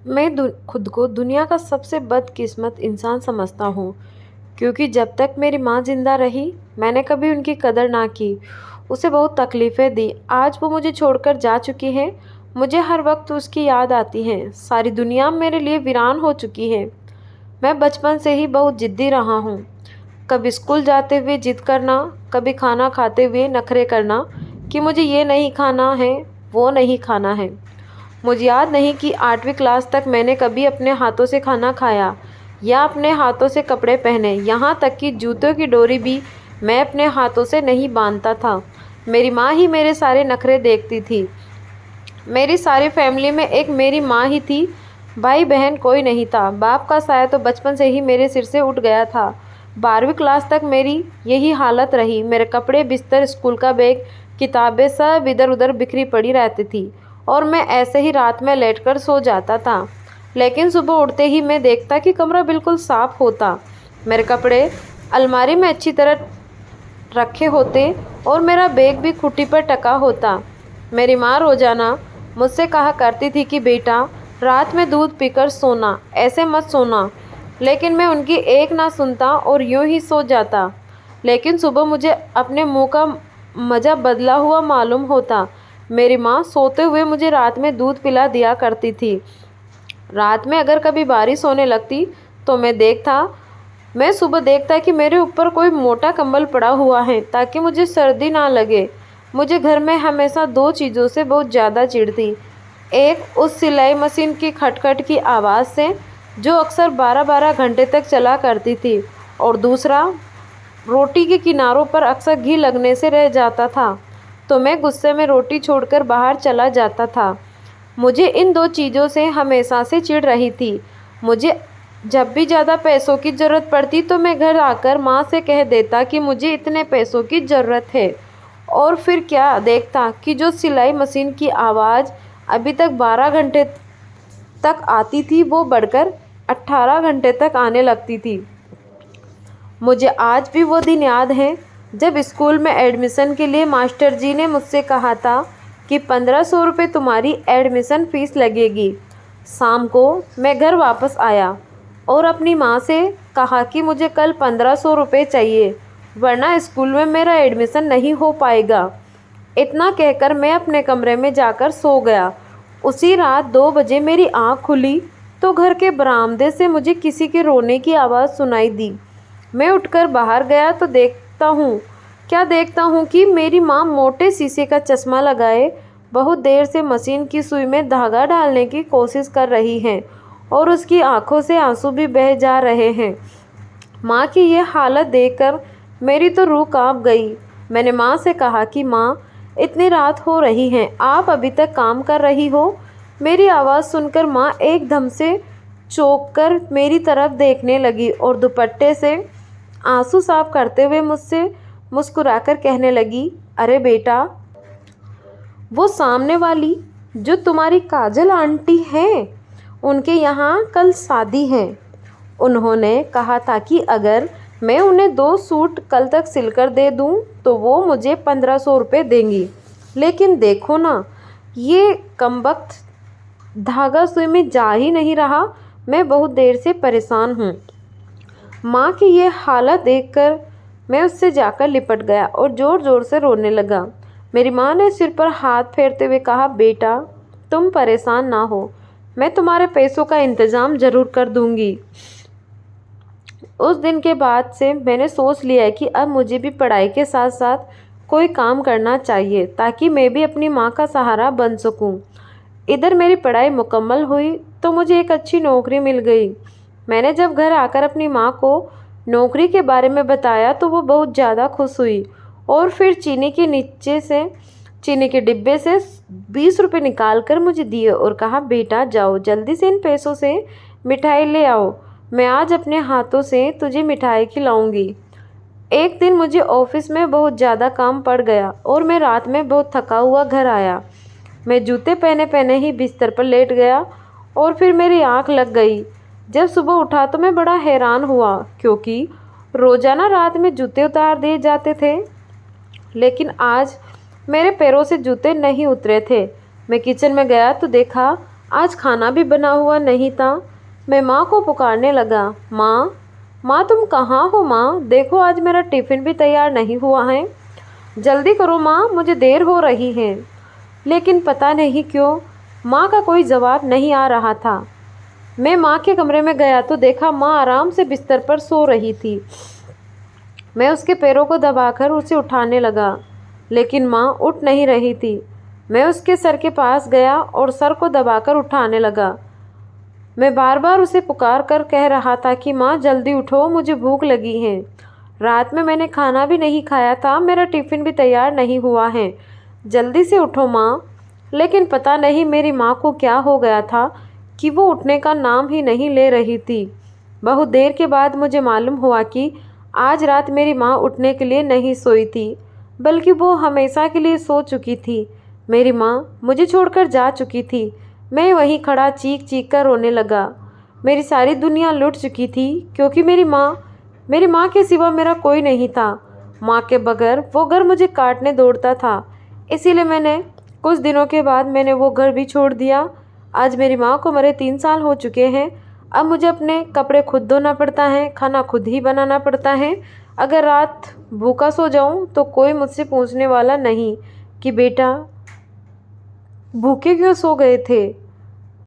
खुद को दुनिया का सबसे बदकिस्मत इंसान समझता हूँ, क्योंकि जब तक मेरी माँ ज़िंदा रही मैंने कभी उनकी कदर ना की, उसे बहुत तकलीफ़ें दी। आज वो मुझे छोड़कर जा चुकी है, मुझे हर वक्त उसकी याद आती है। सारी दुनिया मेरे लिए वीरान हो चुकी है। मैं बचपन से ही बहुत ज़िद्दी रहा हूँ। कभी स्कूल जाते हुए ज़िद करना, कभी खाना खाते हुए नखरे करना कि मुझे ये नहीं खाना है, वो नहीं खाना है। मुझे याद नहीं कि 8वीं क्लास तक मैंने कभी अपने हाथों से खाना खाया या अपने हाथों से कपड़े पहने। यहाँ तक कि जूतों की डोरी भी मैं अपने हाथों से नहीं बांधता था। मेरी माँ ही मेरे सारे नखरे देखती थी। मेरी सारी फैमिली में एक मेरी माँ ही थी, भाई बहन कोई नहीं था। बाप का साया तो बचपन से ही मेरे सिर से उठ गया था। 12वीं क्लास तक मेरी यही हालत रही। मेरे कपड़े, बिस्तर, स्कूल का बैग, किताबें सब इधर उधर बिखरी पड़ी रहती थी और मैं ऐसे ही रात में लेटकर सो जाता था। लेकिन सुबह उठते ही मैं देखता कि कमरा बिल्कुल साफ होता, मेरे कपड़े अलमारी में अच्छी तरह रखे होते और मेरा बैग भी खूंटी पर टका होता। मेरी माँ रोज़ाना मुझसे कहा करती थी कि बेटा, रात में दूध पीकर सोना, ऐसे मत सोना। लेकिन मैं उनकी एक ना सुनता और यूं ही सो जाता। लेकिन सुबह मुझे अपने मुंह का मज़ा बदला हुआ मालूम होता। मेरी माँ सोते हुए मुझे रात में दूध पिला दिया करती थी। रात में अगर कभी बारिश होने लगती तो मैं सुबह देखता कि मेरे ऊपर कोई मोटा कंबल पड़ा हुआ है ताकि मुझे सर्दी ना लगे। मुझे घर में हमेशा दो चीज़ों से बहुत ज़्यादा चिढ़ थी। एक उस सिलाई मशीन की खटखट की आवाज़ से जो अक्सर 12-12 घंटे तक चला करती थी, और दूसरा रोटी के किनारों पर अक्सर घी लगने से रह जाता था तो मैं गुस्से में रोटी छोड़कर बाहर चला जाता था। मुझे इन दो चीज़ों से हमेशा से चिढ़ रही थी। मुझे जब भी ज़्यादा पैसों की ज़रूरत पड़ती तो मैं घर आकर माँ से कह देता कि मुझे इतने पैसों की ज़रूरत है, और फिर क्या देखता कि जो सिलाई मशीन की आवाज़ अभी तक 12 घंटे तक आती थी वो बढ़कर 18 घंटे तक आने लगती थी। मुझे आज भी वो दिन याद है जब स्कूल में एडमिशन के लिए मास्टर जी ने मुझसे कहा था कि 1500 रुपये तुम्हारी एडमिशन फ़ीस लगेगी। शाम को मैं घर वापस आया और अपनी माँ से कहा कि मुझे कल 1500 रुपये चाहिए, वरना स्कूल में मेरा एडमिशन नहीं हो पाएगा। इतना कहकर मैं अपने कमरे में जाकर सो गया। उसी रात 2 बजे मेरी आँख खुली तो घर के बरामदे से मुझे किसी के रोने की आवाज़ सुनाई दी। मैं उठकर बाहर गया तो देखता हूँ कि मेरी माँ मोटे शीशे का चश्मा लगाए बहुत देर से मशीन की सुई में धागा डालने की कोशिश कर रही हैं और उसकी आंखों से आंसू भी बह जा रहे हैं। माँ की ये हालत देखकर मेरी तो रूह कांप गई। मैंने माँ से कहा कि माँ, इतनी रात हो रही है, आप अभी तक काम कर रही हो? मेरी आवाज़ सुनकर माँ एकदम से चौंक कर मेरी तरफ देखने लगी और दुपट्टे से आंसू साफ करते हुए मुझसे मुस्कुराकर कहने लगी, अरे बेटा, वो सामने वाली जो तुम्हारी काजल आंटी हैं, उनके यहाँ कल शादी है। उन्होंने कहा था कि अगर मैं उन्हें 2 सूट कल तक सिलकर दे दूँ तो वो मुझे 1500 रुपये देंगी। लेकिन देखो ना, ये कमबख्त धागा सुई में जा ही नहीं रहा। मैं बहुत देर से परेशान हूँ। माँ की ये हालत देखकर मैं उससे जाकर लिपट गया और ज़ोर ज़ोर से रोने लगा। मेरी माँ ने सिर पर हाथ फेरते हुए कहा, बेटा, तुम परेशान ना हो, मैं तुम्हारे पैसों का इंतज़ाम ज़रूर कर दूँगी। उस दिन के बाद से मैंने सोच लिया है कि अब मुझे भी पढ़ाई के साथ साथ कोई काम करना चाहिए ताकि मैं भी अपनी माँ का सहारा बन सकूं। इधर मेरी पढ़ाई मुकम्मल हुई तो मुझे एक अच्छी नौकरी मिल गई। मैंने जब घर आकर अपनी माँ को नौकरी के बारे में बताया तो वो बहुत ज़्यादा खुश हुई और फिर चीनी के डिब्बे से 20 रुपये निकाल कर मुझे दिए और कहा, बेटा जाओ जल्दी से इन पैसों से मिठाई ले आओ, मैं आज अपने हाथों से तुझे मिठाई खिलाऊंगी। एक दिन मुझे ऑफिस में बहुत ज़्यादा काम पड़ गया और मैं रात में बहुत थका हुआ घर आया। मैं जूते पहने पहने ही बिस्तर पर लेट गया और फिर मेरी आँख लग गई। जब सुबह उठा तो मैं बड़ा हैरान हुआ क्योंकि रोज़ाना रात में जूते उतार दिए जाते थे, लेकिन आज मेरे पैरों से जूते नहीं उतरे थे। मैं किचन में गया तो देखा आज खाना भी बना हुआ नहीं था। मैं माँ को पुकारने लगा, माँ, माँ तुम कहाँ हो माँ? देखो आज मेरा टिफ़िन भी तैयार नहीं हुआ है। जल्दी करो माँ, मुझे देर हो रही है। लेकिन पता नहीं क्यों माँ का कोई जवाब नहीं आ रहा था। मैं माँ के कमरे में गया तो देखा माँ आराम से बिस्तर पर सो रही थी। मैं उसके पैरों को दबाकर उसे उठाने लगा, लेकिन माँ उठ नहीं रही थी। मैं उसके सर के पास गया और सर को दबाकर उठाने लगा। मैं बार बार उसे पुकार कर कह रहा था कि माँ जल्दी उठो, मुझे भूख लगी है। रात में मैंने खाना भी नहीं खाया था, मेरा टिफ़िन भी तैयार नहीं हुआ है। जल्दी से उठो माँ। लेकिन पता नहीं मेरी माँ को क्या हो गया था कि वो उठने का नाम ही नहीं ले रही थी। बहुत देर के बाद मुझे मालूम हुआ कि आज रात मेरी माँ उठने के लिए नहीं सोई थी, बल्कि वो हमेशा के लिए सो चुकी थी। मेरी माँ मुझे छोड़कर जा चुकी थी। मैं वहीं खड़ा चीख चीख कर रोने लगा। मेरी सारी दुनिया लुट चुकी थी, क्योंकि मेरी माँ के सिवा मेरा कोई नहीं था। माँ के बगैर वो घर मुझे काटने दौड़ता था। इसीलिए कुछ दिनों के बाद मैंने वो घर भी छोड़ दिया। आज मेरी माँ को मरे 3 साल हो चुके हैं। अब मुझे अपने कपड़े खुद धोना पड़ता है, खाना खुद ही बनाना पड़ता है। अगर रात भूखा सो जाऊं तो कोई मुझसे पूछने वाला नहीं कि बेटा भूखे क्यों सो गए थे।